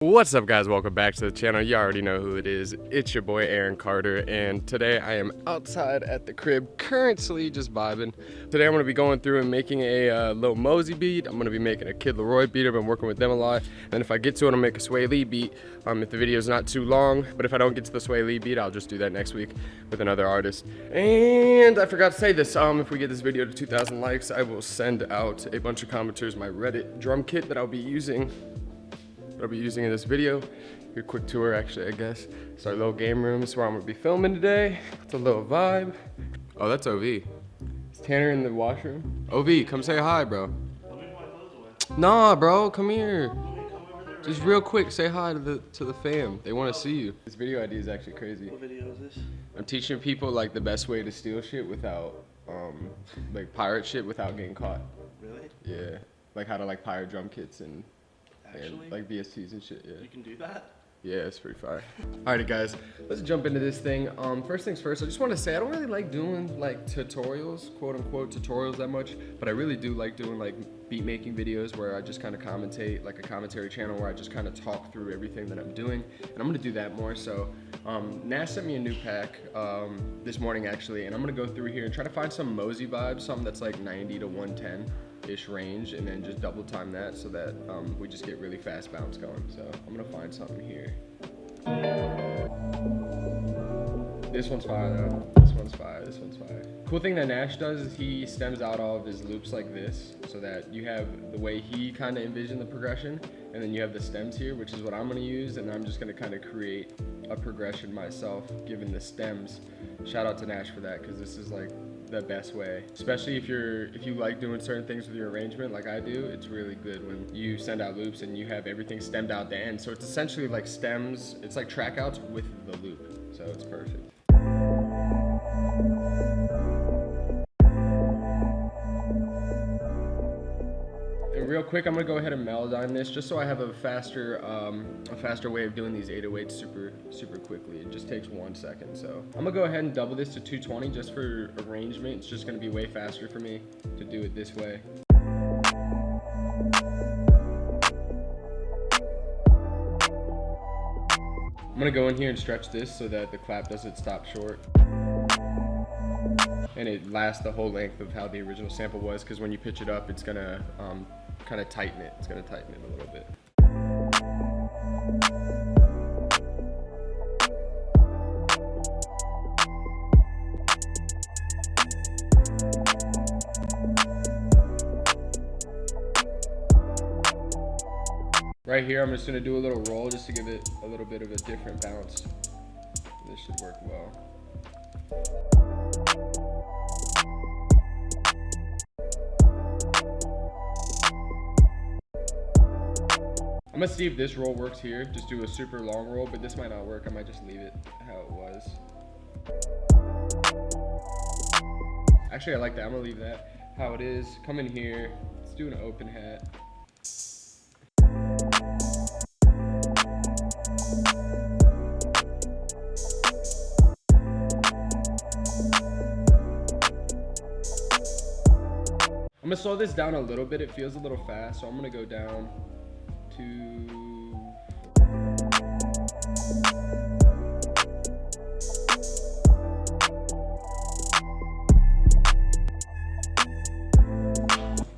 What's up, guys? Welcome back to the channel. You already know who it is. It's your boy Aaron Carter, and today I am outside at the crib, currently just vibing. Today I'm going to be going through and making a Lil Mosey beat. I'm going to be making a Kid LAROI beat. I've been working with them a lot, and if I get to it, I'll make a Cxdy beat if the video is not too long. But if I don't get to the Cxdy beat, I'll just do that next week with another artist. And I forgot to say this, if we get this video to 2,000 likes, I will send out a bunch of commenters my Reddit drum kit that I'll be using in this video. Your quick tour, actually, I guess. It's our little game room. This is where I'm gonna be filming today. It's a little vibe. Oh, that's OV. Is Tanner in the washroom? OV, come say hi, bro. Nah, bro, come here. Just real quick, say hi to the fam. They want to see you. This video idea is actually crazy. What video is this? I'm teaching people like the best way to steal shit without, like pirate shit without getting caught. Really? Yeah, like how to like pirate drum kits and Actually? like VSTs and shit, yeah. You can do that? Yeah, it's pretty fire. Alrighty, guys, let's jump into this thing. First things first, I just want to say I don't really like doing like tutorials, quote unquote tutorials, that much, but I really do like doing like beat making videos where I just kind of commentate, like a commentary channel where I just kind of talk through everything that I'm doing, and I'm gonna do that more. So Nash sent me a new pack this morning actually, and I'm gonna go through here and try to find some Mosey vibes, something that's like 90 to 110-ish range, and then just double time that so that we just get really fast bounce going. So I'm gonna find something here. This one's fire though. This one's fire. This one's fire. Cool thing that Nash does is he stems out all of his loops like this, so that you have the way he kind of envisioned the progression, and then you have the stems here, which is what I'm gonna use, and I'm just gonna kind of create a progression myself given the stems. Shout out to Nash for that, because this is like the best way, especially if you like doing certain things with your arrangement like I do. It's really good when you send out loops and you have everything stemmed out the end, so it's essentially like stems, it's like track outs with the loop, so it's perfect. And real quick, I'm gonna go ahead and melodyne this just so I have a faster way of doing these 808s super quickly. It just takes 1 second. So I'm gonna go ahead and double this to 220 just for arrangement. It's just gonna be way faster for me to do it this way. I'm gonna go in here and stretch this so that the clap doesn't stop short. And it lasts the whole length of how the original sample was, because when you pitch it up, it's gonna kind of tighten it. It's gonna tighten it a little bit. Right here, I'm just gonna do a little roll just to give it a little bit of a different bounce. This should work well. I'm gonna see if this roll works here. Just do a super long roll, but this might not work. I might just leave it how it was. Actually, I like that. I'm gonna leave that how it is. Come in here. Let's do an open hat. I'm gonna slow this down a little bit. It feels a little fast, so I'm gonna go down to...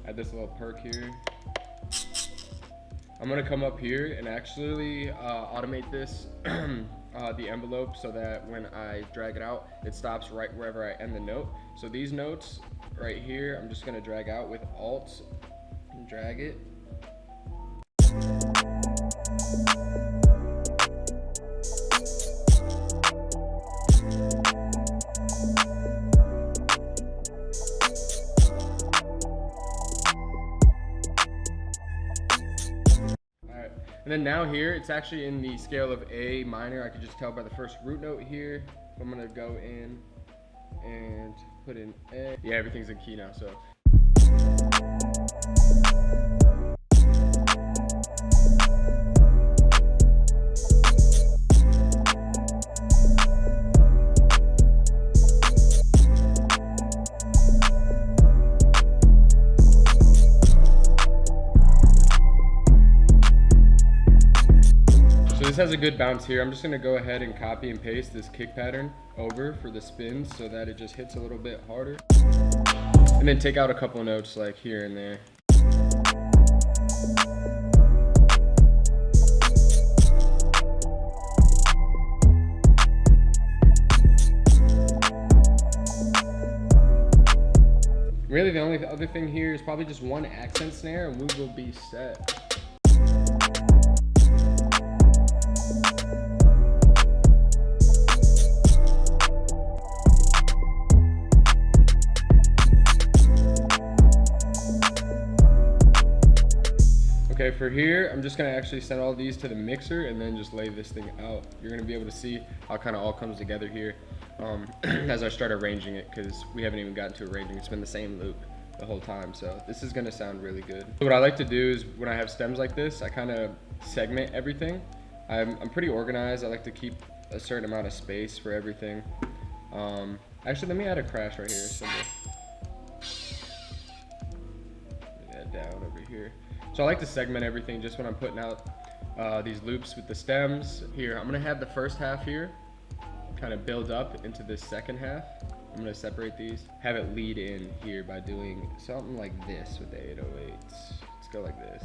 Add this little perk here. I'm gonna come up here and actually automate this, the envelope, so that when I drag it out, it stops right wherever I end the note. So these notes right here, I'm just gonna drag out with Alt and drag it. And then now here, it's actually in the scale of A minor. I could just tell by the first root note here. So I'm gonna go in and put in A. Yeah, everything's in key now, so. So this has a good bounce here. I'm just gonna go ahead and copy and paste this kick pattern over for the spins so that it just hits a little bit harder. And then take out a couple notes like here and there. Really, the only other thing here is probably just one accent snare and we will be set. Okay, for here, I'm just gonna actually send all these to the mixer and then just lay this thing out. You're gonna be able to see how it kind of all comes together here as I start arranging it, because we haven't even gotten to arranging. It's been the same loop the whole time, so this is gonna sound really good. What I like to do is when I have stems like this, I kind of segment everything. I'm pretty organized. I like to keep a certain amount of space for everything. Actually, let me add a crash right here. Simple. Add down over here. So I like to segment everything just when I'm putting out these loops with the stems. Here, I'm gonna have the first half here kind of build up into this second half. I'm gonna separate these, have it lead in here by doing something like this with the 808s. Let's go like this.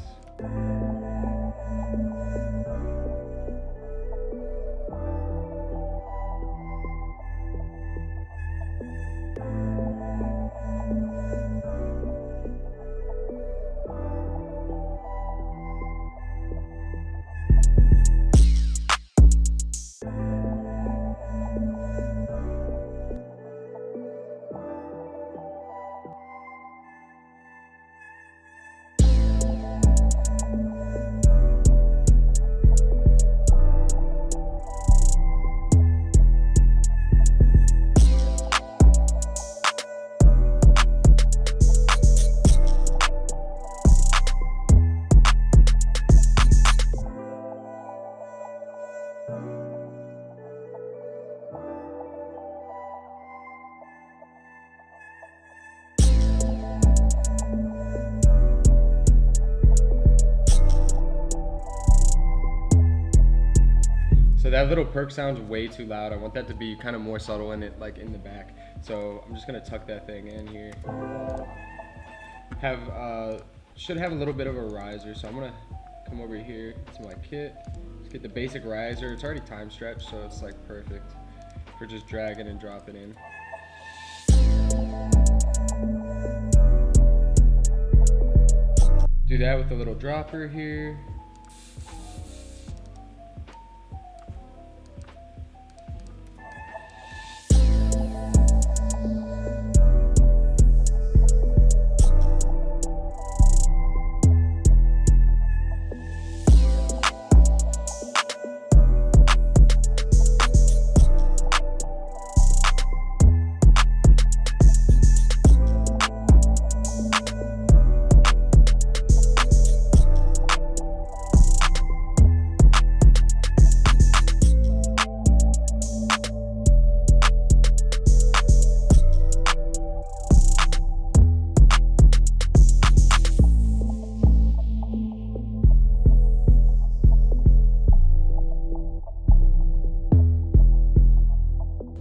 So that little perk sounds way too loud. I want that to be kind of more subtle in it, like in the back. So I'm just gonna tuck that thing in here. Should have a little bit of a riser. So I'm gonna come over here to my kit. Let's get the basic riser. It's already time stretched, so it's like perfect for just dragging and dropping in. Do that with a little dropper here.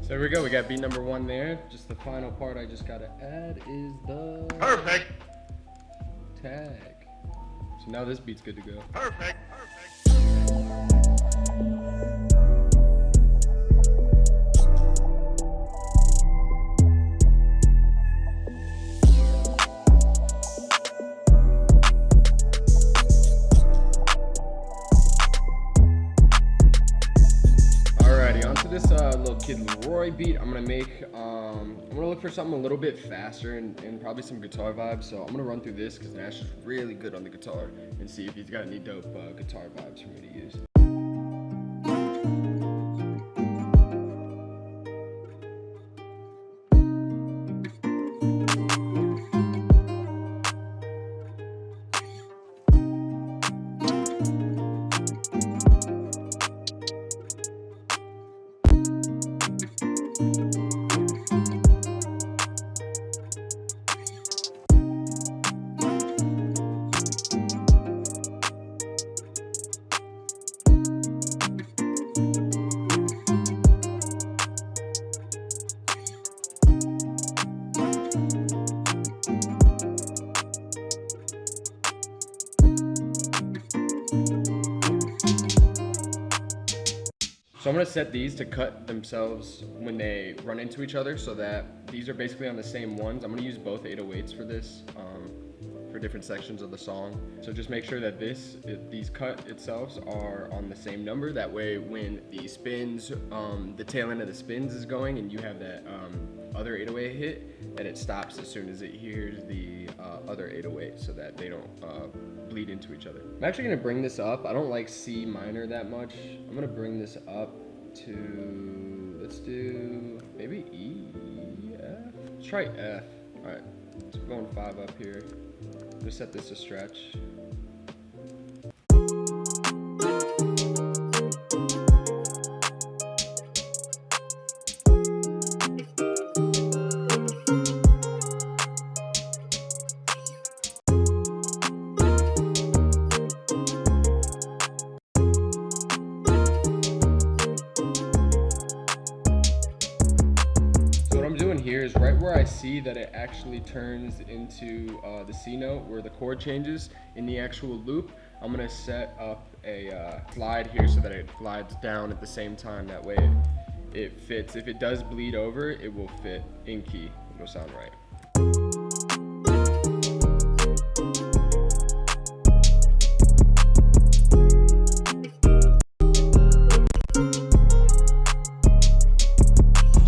So there we go, we got beat number 1 there. Just the final part I just gotta add is the perfect tag. So now this beat's good to go. Perfect. This little Kid Laroi beat I'm gonna look for something a little bit faster and probably some guitar vibes. So I'm gonna run through this because Nash is really good on the guitar and see if he's got any dope guitar vibes for me to use. So I'm gonna set these to cut themselves when they run into each other, so that these are basically on the same ones. I'm gonna use both 808s for this, for different sections of the song. So just make sure that these cut itself are on the same number. That way when the spins, the tail end of the spins is going and you have that other 808 hit, that it stops as soon as it hears the other 808, so that they don't bleed into each other. I'm actually gonna bring this up. I don't like C minor that much. I'm gonna bring this up to, let's do maybe E, F? Let's try F. All right, so we're going 5 up here. I'm gonna set this to stretch. Here is right where I see that it actually turns into the C note where the chord changes in the actual loop. I'm gonna set up a slide here so that it glides down at the same time. That way it fits. If it does bleed over, it will fit in key. It'll sound right.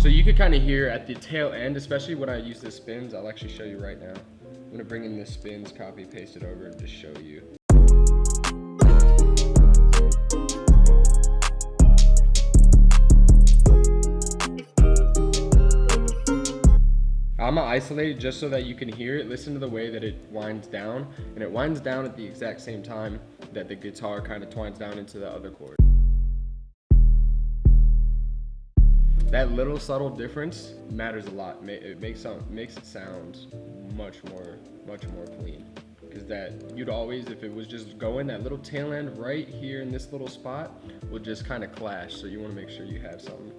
So you can kind of hear at the tail end, especially when I use the spins. I'll actually show you right now. I'm gonna bring in the spins, copy, paste it over, and just show you. I'm gonna isolate it just so that you can hear it. Listen to the way that it winds down, and it winds down at the exact same time that the guitar kind of twines down into the other chord. That little subtle difference matters a lot. It makes it sound much more clean. Because that you'd always, if it was just going, that little tail end right here in this little spot will just kind of clash. So you want to make sure you have something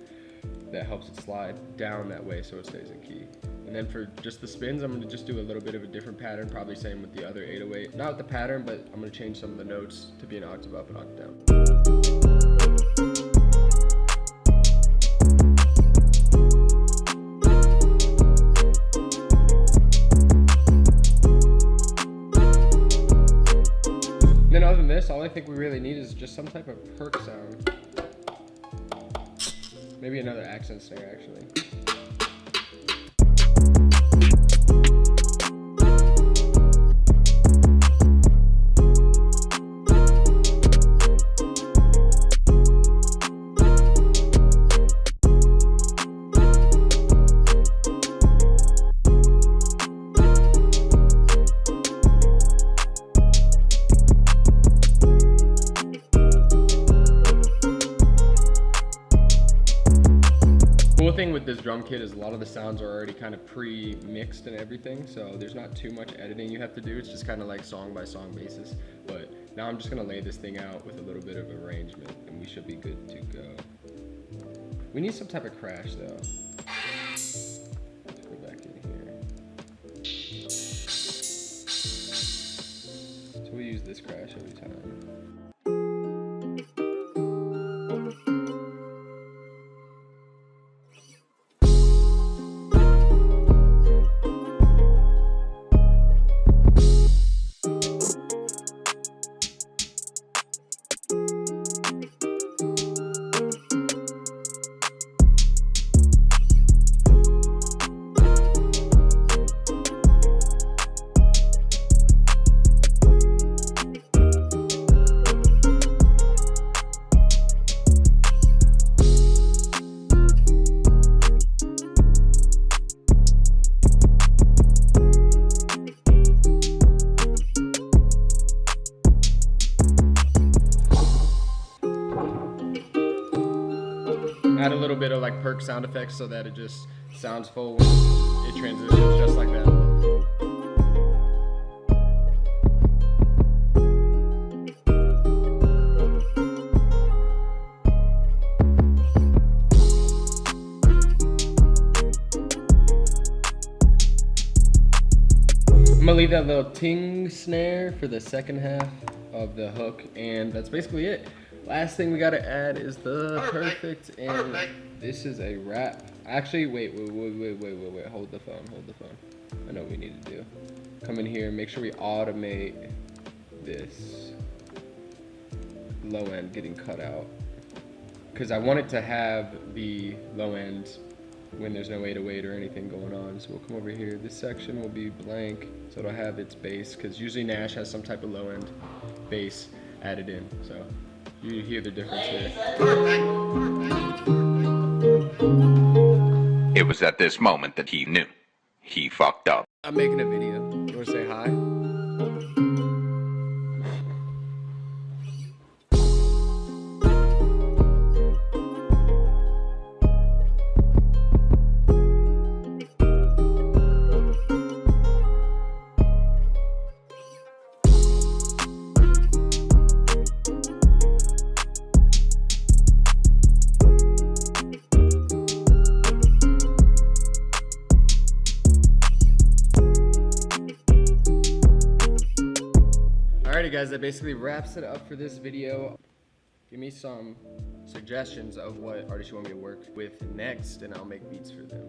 that helps it slide down that way so it stays in key. And then for just the spins, I'm going to just do a little bit of a different pattern, probably same with the other 808. Not the pattern, but I'm going to change some of the notes to be an octave up and octave down. Then other than this, all I think we really need is just some type of perk sound. Maybe another accent snare, actually. Cool thing with this drum kit is a lot of the sounds are already kind of pre-mixed and everything, so there's not too much editing you have to do. It's just kind of like song by song basis. But now I'm just gonna lay this thing out with a little bit of arrangement and we should be good to go. We need some type of crash though. Let's go back in here. So we use this crash every time. Add a little bit of like perk sound effects so that it just sounds full when it transitions just like that. I'm gonna leave that little ting snare for the second half of the hook, and that's basically it. Last thing we gotta add is the perfect, and this is a wrap. Actually, wait, hold the phone. I know what we need to do. Come in here, make sure we automate this low end getting cut out. Because I want it to have the low end when there's no 808 or anything going on. So we'll come over here. This section will be blank, so it'll have its bass, because usually Nash has some type of low end bass added in. So you hear the difference here. It was at this moment that he knew. He fucked up. I'm making a video. You wanna say hi? Alrighty guys, that basically wraps it up for this video. Give me some suggestions of what artists you want me to work with next, and I'll make beats for them.